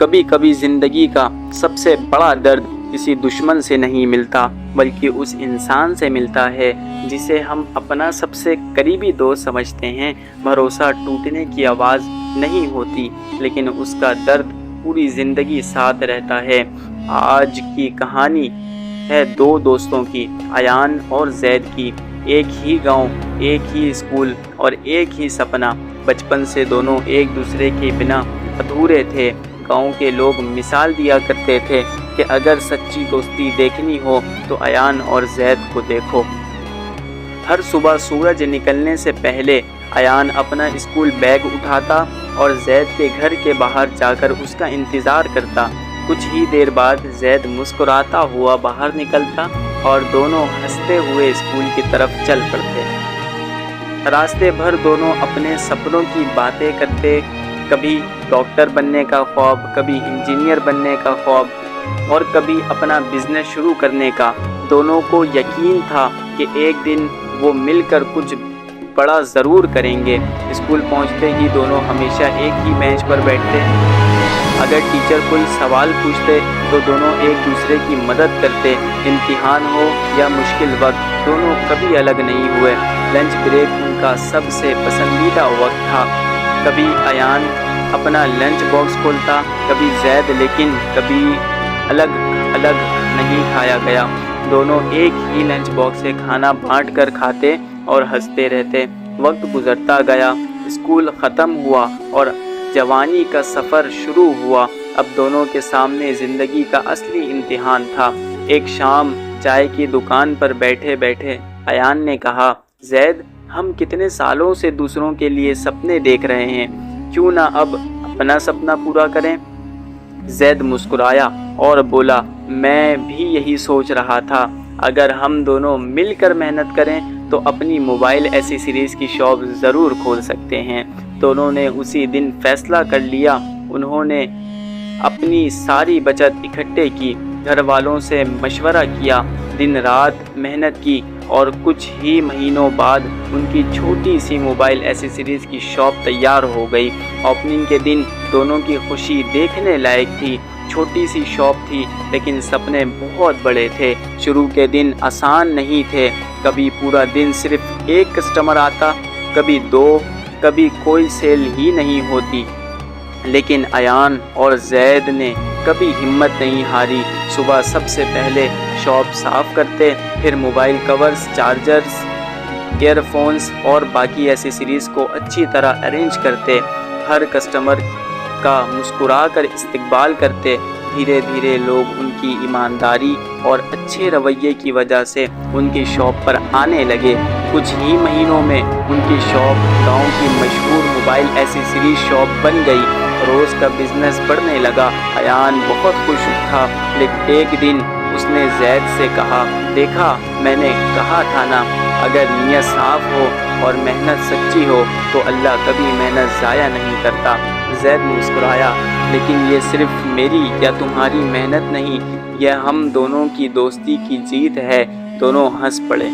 कभी कभी जिंदगी का सबसे बड़ा दर्द किसी दुश्मन से नहीं मिलता बल्कि उस इंसान से मिलता है जिसे हम अपना सबसे करीबी दोस्त समझते हैं। भरोसा टूटने की आवाज़ नहीं होती लेकिन उसका दर्द पूरी ज़िंदगी साथ रहता है। आज की कहानी है दो दोस्तों की, अयान और जैद की। एक ही गांव, एक ही स्कूल और एक ही सपना। बचपन से दोनों एक दूसरे के बिना अधूरे थे। गांव के लोग मिसाल दिया करते थे कि अगर सच्ची दोस्ती देखनी हो तो अयान और जैद को देखो। हर सुबह सूरज निकलने से पहले अयान अपना स्कूल बैग उठाता और जैद के घर के बाहर जाकर उसका इंतज़ार करता। कुछ ही देर बाद जैद मुस्कुराता हुआ बाहर निकलता और दोनों हंसते हुए स्कूल की तरफ चल पड़ते। रास्ते भर दोनों अपने सपनों की बातें करते, कभी डॉक्टर बनने का ख्वाब, कभी इंजीनियर बनने का ख्वाब और कभी अपना बिजनेस शुरू करने का। दोनों को यकीन था कि एक दिन वो मिलकर कुछ बड़ा ज़रूर करेंगे। स्कूल पहुंचते ही दोनों हमेशा एक ही बेंच पर बैठते। अगर टीचर कोई सवाल पूछते तो दोनों एक दूसरे की मदद करते। इम्तिहान हो या मुश्किल वक्त, दोनों कभी अलग नहीं हुए। लंच ब्रेक उनका सबसे पसंदीदा वक्त था। कभी अयान अपना लंच बॉक्स खोलता, कभी जैद, लेकिन कभी अलग अलग नहीं खाया गया। दोनों एक ही लंच बॉक्स से खाना बांट कर खाते और हंसते रहते। वक्त गुजरता गया, स्कूल ख़त्म हुआ और जवानी का सफ़र शुरू हुआ। अब दोनों के सामने ज़िंदगी का असली इम्तिहान था। एक शाम चाय की दुकान पर बैठे बैठे अयान ने कहा, जैद, हम कितने सालों से दूसरों के लिए सपने देख रहे हैं, क्यों ना अब अपना सपना पूरा करें। जैद मुस्कुराया और बोला, मैं भी यही सोच रहा था। अगर हम दोनों मिलकर मेहनत करें तो अपनी मोबाइल एसेसरीज़ की शॉप ज़रूर खोल सकते हैं। दोनों ने उसी दिन फैसला कर लिया। उन्होंने अपनी सारी बचत इकट्ठे की, घर वालों से मशवरा किया, दिन रात मेहनत की और कुछ ही महीनों बाद उनकी छोटी सी मोबाइल एसेसरीज़ की शॉप तैयार हो गई। ओपनिंग के दिन दोनों की खुशी देखने लायक थी। छोटी सी शॉप थी लेकिन सपने बहुत बड़े थे। शुरू के दिन आसान नहीं थे। कभी पूरा दिन सिर्फ एक कस्टमर आता, कभी दो, कभी कोई सेल ही नहीं होती। लेकिन अयान और जैद ने कभी हिम्मत नहीं हारी। सुबह सबसे पहले शॉप साफ़ करते, फिर मोबाइल कवर्स, चार्जर्स, ईयरफोन्स और बाकी एसेसरीज़ को अच्छी तरह अरेंज करते। हर कस्टमर का मुस्कुराकर इस्तकबाल करते। धीरे धीरे लोग उनकी ईमानदारी और अच्छे रवैये की वजह से उनकी शॉप पर आने लगे। कुछ ही महीनों में उनकी शॉप गांव की मशहूर मोबाइल एसेसरी शॉप बन गई। रोज़ का बिजनेस बढ़ने लगा। अयान बहुत खुश था, लेकिन एक दिन उसने जैद से कहा, देखा, मैंने कहा था ना, अगर नीयत साफ़ हो और मेहनत सच्ची हो तो अल्लाह कभी मेहनत ज़ाया नहीं करता। जैद मुस्कुराया, लेकिन ये सिर्फ मेरी या तुम्हारी मेहनत नहीं, यह हम दोनों की दोस्ती की जीत है। दोनों हंस पड़े।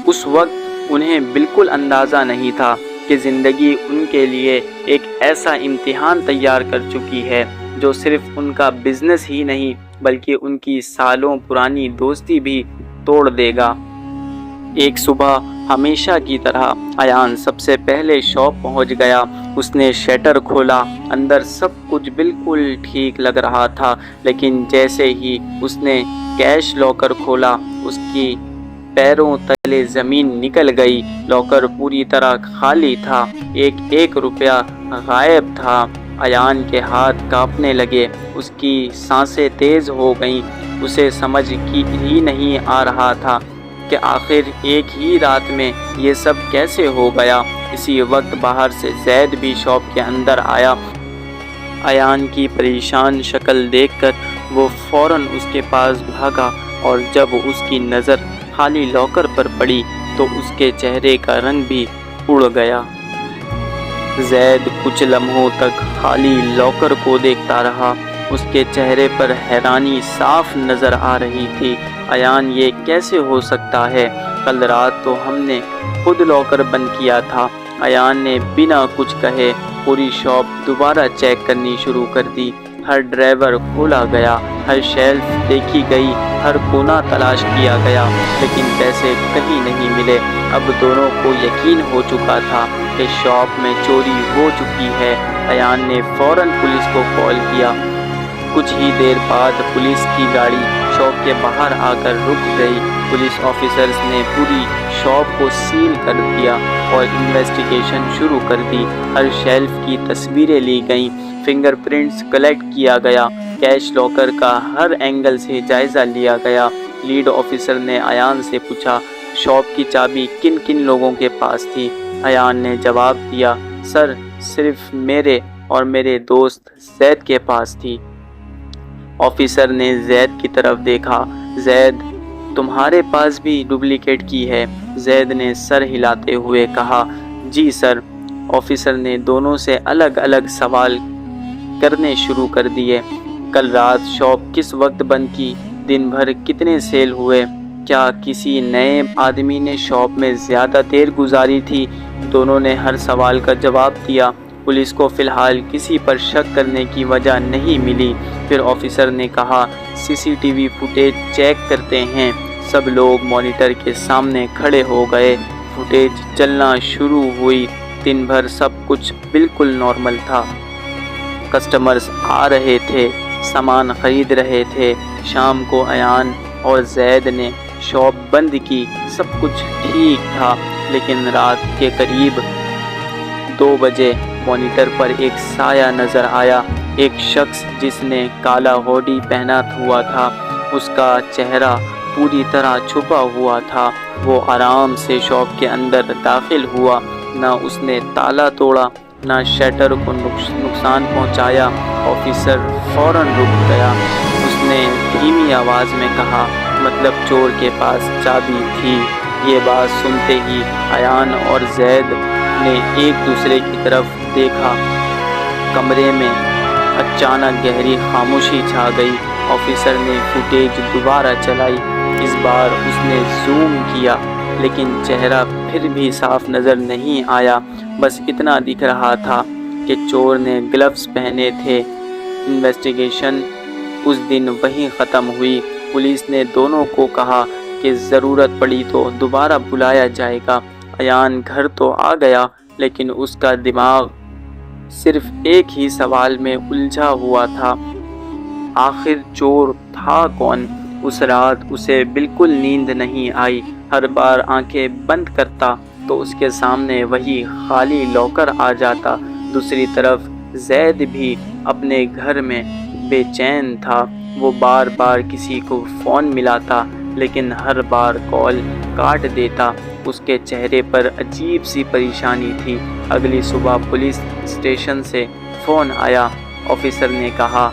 उस वक्त उन्हें बिल्कुल अंदाज़ा नहीं था कि ज़िंदगी उनके लिए एक ऐसा इम्तिहान तैयार कर चुकी है जो सिर्फ उनका बिजनेस ही नहीं बल्कि उनकी सालों पुरानी दोस्ती भी तोड़ देगा। एक सुबह हमेशा की तरह अयान सबसे पहले शॉप पहुंच गया। उसने शटर खोला। अंदर सब कुछ बिल्कुल ठीक लग रहा था, लेकिन जैसे ही उसने कैश लॉकर खोला, उसकी पैरों तले ज़मीन निकल गई। लॉकर पूरी तरह खाली था। एक एक रुपया गायब था। अयान के हाथ कांपने लगे, उसकी सांसें तेज़ हो गईं। उसे समझ ही नहीं आ रहा था कि आखिर एक ही रात में ये सब कैसे हो गया। इसी वक्त बाहर से जैद भी शॉप के अंदर आया। अयान की परेशान शक्ल देखकर वो फ़ौरन उसके पास भागा और जब उसकी नज़र खाली लॉकर पर पड़ी तो उसके चेहरे का रंग भी उड़ गया। जैद कुछ लम्हों तक खाली लॉकर को देखता रहा। उसके चेहरे पर हैरानी साफ नज़र आ रही थी। अयान, ये कैसे हो सकता है? कल रात तो हमने खुद लॉकर बंद किया था। अयान ने बिना कुछ कहे पूरी शॉप दोबारा चेक करनी शुरू कर दी। हर ड्राइवर खोला गया, हर शेल्फ देखी गई, हर कोना तलाश किया गया, लेकिन पैसे कहीं नहीं मिले। अब दोनों को यकीन हो चुका था कि शॉप में चोरी हो चुकी है। अयान ने फौरन पुलिस को कॉल किया। कुछ ही देर बाद पुलिस की गाड़ी शॉप के बाहर आकर रुक गई। पुलिस ऑफिसर्स ने पूरी शॉप को सील कर दिया और इन्वेस्टिगेशन शुरू कर दी। हर शेल्फ की तस्वीरें ली गईं, फिंगरप्रिंट्स कलेक्ट किया गया, कैश लॉकर का हर एंगल से जायज़ा लिया गया। लीड ऑफिसर ने अयान से पूछा, शॉप की चाबी किन किन लोगों के पास थी? अयान ने जवाब दिया, सर सिर्फ मेरे और मेरे दोस्त जैद के पास थी। ऑफिसर ने जैद की तरफ देखा। जैद, तुम्हारे पास भी डुप्लीकेट की है? जैद ने सर हिलाते हुए कहा, जी सर। ऑफिसर ने दोनों से अलग अलग सवाल करने शुरू कर दिए। कल रात शॉप किस वक्त बंद की? दिन भर कितने सेल हुए? क्या किसी नए आदमी ने शॉप में ज़्यादा देर गुजारी थी? दोनों ने हर सवाल का जवाब दिया। पुलिस को फ़िलहाल किसी पर शक करने की वजह नहीं मिली। फिर ऑफिसर ने कहा, सीसीटीवी फुटेज चेक करते हैं। सब लोग मॉनिटर के सामने खड़े हो गए। फुटेज चलना शुरू हुई। दिन भर सब कुछ बिल्कुल नॉर्मल था। कस्टमर्स आ रहे थे, सामान खरीद रहे थे। शाम को अयान और जैद ने शॉप बंद की। सब कुछ ठीक था, लेकिन रात के करीब 2 बजे मॉनिटर पर एक साया नज़र आया। एक शख्स जिसने काला हुडी पहना हुआ था, उसका चेहरा पूरी तरह छुपा हुआ था। वो आराम से शॉप के अंदर दाखिल हुआ। ना उसने ताला तोड़ा, ना शटर को नुकसान पहुंचाया। ऑफिसर फौरन रुक गया। उसने धीमी आवाज़ में कहा, मतलब चोर के पास चाबी थी। ये बात सुनते ही अयान और जैद ने एक दूसरे की तरफ देखा। कमरे में अचानक गहरी खामोशी छा गई। ऑफिसर ने फुटेज दोबारा चलाई। इस बार उसने जूम किया, लेकिन चेहरा फिर भी साफ नज़र नहीं आया। बस इतना दिख रहा था कि चोर ने ग्लव्स पहने थे। इन्वेस्टिगेशन उस दिन वहीं ख़त्म हुई। पुलिस ने दोनों को कहा कि ज़रूरत पड़ी तो दोबारा बुलाया जाएगा। अयान घर तो आ गया, लेकिन उसका दिमाग सिर्फ एक ही सवाल में उलझा हुआ था, आखिर चोर था कौन? उस रात उसे बिल्कुल नींद नहीं आई। हर बार आंखें बंद करता तो उसके सामने वही खाली लॉकर आ जाता। दूसरी तरफ जैद भी अपने घर में बेचैन था। वो बार बार किसी को फ़ोन मिलाता, लेकिन हर बार कॉल काट देता। उसके चेहरे पर अजीब सी परेशानी थी। अगली सुबह पुलिस स्टेशन से फ़ोन आया। ऑफिसर ने कहा,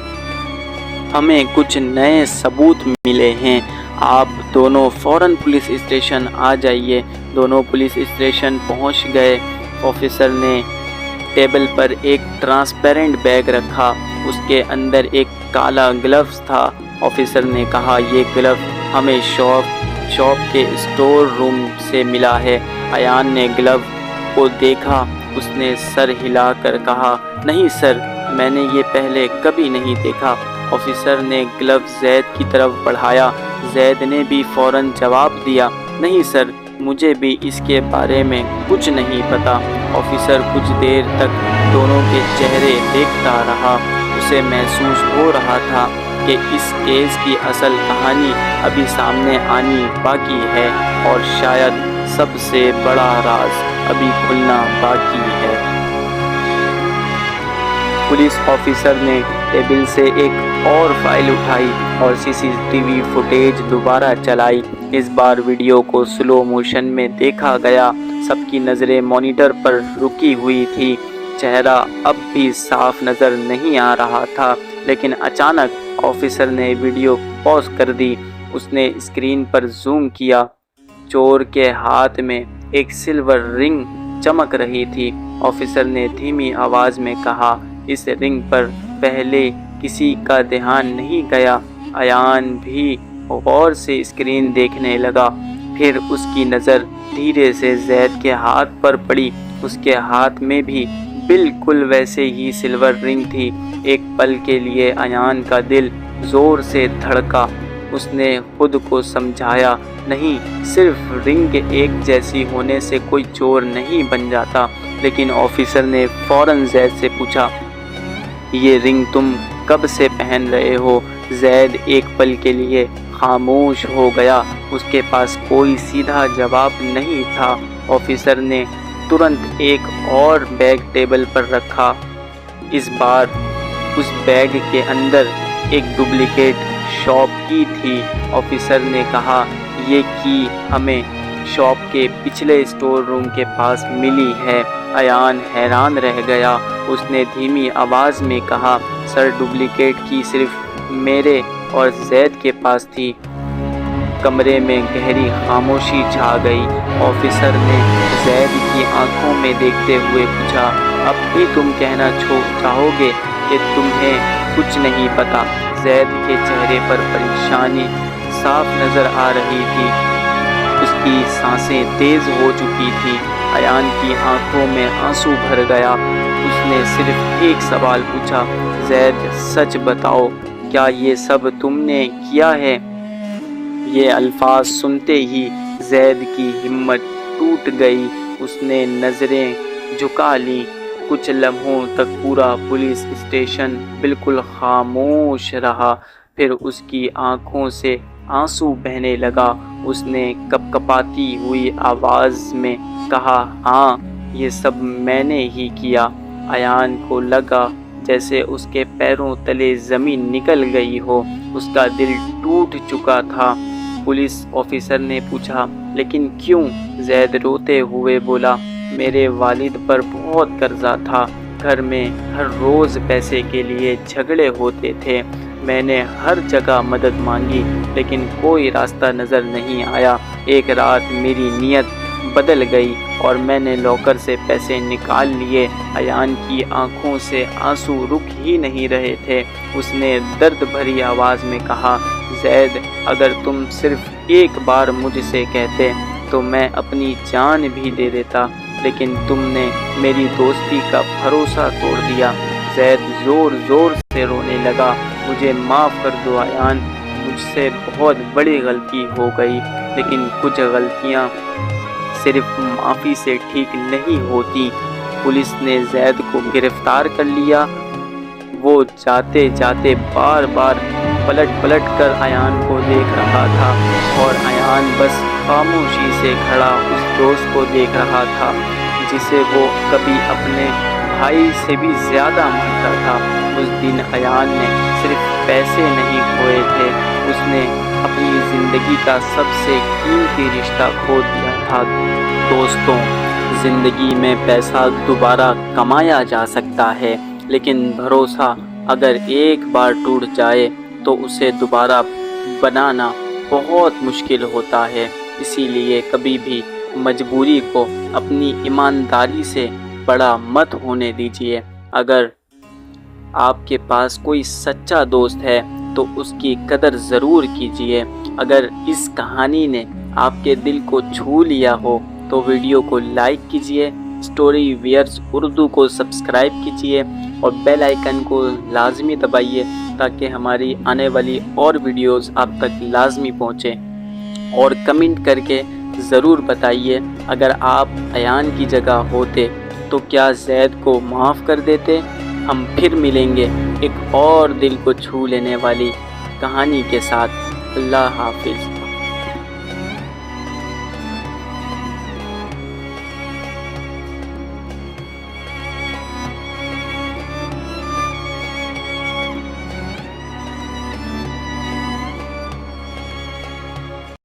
हमें कुछ नए सबूत मिले हैं, आप दोनों फ़ौरन पुलिस स्टेशन आ जाइए। दोनों पुलिस स्टेशन पहुंच गए। ऑफिसर ने टेबल पर एक ट्रांसपेरेंट बैग रखा। उसके अंदर एक काला ग्लव्स था। ऑफिसर ने कहा, ये ग्लव हमें शॉप के स्टोर रूम से मिला है। अयान ने ग्लव को देखा। उसने सर हिलाकर कहा, नहीं सर, मैंने ये पहले कभी नहीं देखा। ऑफिसर ने ग्लव जैद की तरफ बढ़ाया। जैद ने भी फ़ौरन जवाब दिया, नहीं सर, मुझे भी इसके बारे में कुछ नहीं पता। ऑफिसर कुछ देर तक दोनों के चेहरे देखता रहा। उसे महसूस हो रहा था कि इस केस की असल कहानी अभी सामने आनी बाकी है और शायद सबसे बड़ा राज अभी खुलना बाकी है। पुलिस ऑफिसर ने टेबल से एक और फाइल उठाई और सीसीटीवी फुटेज दोबारा चलाई। इस बार वीडियो को स्लो मोशन में देखा गया। सबकी नज़रें मॉनिटर पर रुकी हुई थी। चेहरा अब भी साफ नज़र नहीं आ रहा था, लेकिन अचानक ऑफिसर ने वीडियो पॉज कर दी। उसने स्क्रीन पर जूम किया। चोर के हाथ में एक सिल्वर रिंग चमक रही थी। ऑफिसर ने धीमी आवाज़ में कहा, इस रिंग पर पहले किसी का ध्यान नहीं गया। अयान भी गौर से स्क्रीन देखने लगा। फिर उसकी नज़र धीरे से जैद के हाथ पर पड़ी। उसके हाथ में भी بالکل वैसे ही सिल्वर रिंग थी। एक पल के लिए अयान का दिल जोर से धड़का। उसने खुद को समझाया, नहीं, सिर्फ रिंग एक जैसी होने से कोई चोर नहीं बन जाता। लेकिन ऑफिसर ने फौरन जैद से पूछा, ये रिंग तुम कब से पहन रहे हो? जैद एक पल के लिए खामोश हो गया। उसके पास कोई सीधा जवाब नहीं था। ऑफिसर ने तुरंत एक और बैग टेबल पर रखा। इस बार उस बैग के अंदर एक डुप्लीकेट शॉप की थी। ऑफिसर ने कहा, ये की हमें शॉप के पिछले स्टोर रूम के पास मिली है। अयान हैरान रह गया। उसने धीमी आवाज़ में कहा, सर, डुप्लीकेट की सिर्फ मेरे और जैद के पास थी। कमरे में गहरी खामोशी छा गई। ऑफिसर ने जैद की आंखों में देखते हुए पूछा, अब भी तुम कहना चाहोगे कि तुम्हें कुछ नहीं पता? जैद के चेहरे पर परेशानी साफ नज़र आ रही थी। उसकी सांसें तेज़ हो चुकी थी। अयान की आंखों में आंसू भर गया। उसने सिर्फ एक सवाल पूछा, जैद, सच बताओ, क्या ये सब तुमने किया है? ये अल्फाज सुनते ही जैद की हिम्मत टूट गई। उसने नज़रें झुका लीं। कुछ लम्हों तक पूरा पुलिस स्टेशन बिल्कुल खामोश रहा। फिर उसकी आंखों से आंसू बहने लगा। उसने कपकपाती हुई आवाज़ में कहा, हाँ, ये सब मैंने ही किया। अयान को लगा जैसे उसके पैरों तले ज़मीन निकल गई हो। उसका दिल टूट चुका था। पुलिस ऑफिसर ने पूछा, लेकिन क्यों? जैद रोते हुए बोला, मेरे वालिद पर बहुत कर्जा था। घर में हर रोज़ पैसे के लिए झगड़े होते थे। मैंने हर जगह मदद मांगी, लेकिन कोई रास्ता नज़र नहीं आया। एक रात मेरी नीयत बदल गई और मैंने लॉकर से पैसे निकाल लिए। अयान की आंखों से आंसू रुक ही नहीं रहे थे। उसने दर्द भरी आवाज़ में कहा, जैद, अगर तुम सिर्फ एक बार मुझसे कहते तो मैं अपनी जान भी दे देता, लेकिन तुमने मेरी दोस्ती का भरोसा तोड़ दिया। जैद ज़ोर ज़ोर से रोने लगा, मुझे माफ़ कर दो अयान, मुझसे बहुत बड़ी गलती हो गई। लेकिन कुछ गलतियाँ सिर्फ माफ़ी से ठीक नहीं होती। पुलिस ने जैद को गिरफ्तार कर लिया। वो जाते जाते बार बार पलट कर अयान को देख रहा था और अयान बस खामोशी से खड़ा उस दोस्त को देख रहा था जिसे वो कभी अपने भाई से भी ज़्यादा मानता था। उस दिन अयान ने सिर्फ पैसे नहीं खोए थे, उसने अपनी ज़िंदगी का सबसे कीमती रिश्ता खो दिया था। दोस्तों, ज़िंदगी में पैसा दोबारा कमाया जा सकता है, लेकिन भरोसा अगर एक बार टूट जाए तो उसे दोबारा बनाना बहुत मुश्किल होता है। इसीलिए कभी भी मजबूरी को अपनी ईमानदारी से बड़ा मत होने दीजिए। अगर आपके पास कोई सच्चा दोस्त है तो उसकी कदर ज़रूर कीजिए। अगर इस कहानी ने आपके दिल को छू लिया हो तो वीडियो को लाइक कीजिए, स्टोरी वियर्स उर्दू को सब्सक्राइब कीजिए और बेल आइकन को लाजमी दबाइए ताकि हमारी आने वाली और वीडियोस आप तक लाजमी पहुँचे। और कमेंट करके ज़रूर बताइए, अगर आप अयान की जगह होते तो क्या जैद को माफ़ कर देते? हम फिर मिलेंगे एक और दिल को छू लेने वाली कहानी के साथ। अल्लाह हाफिज़।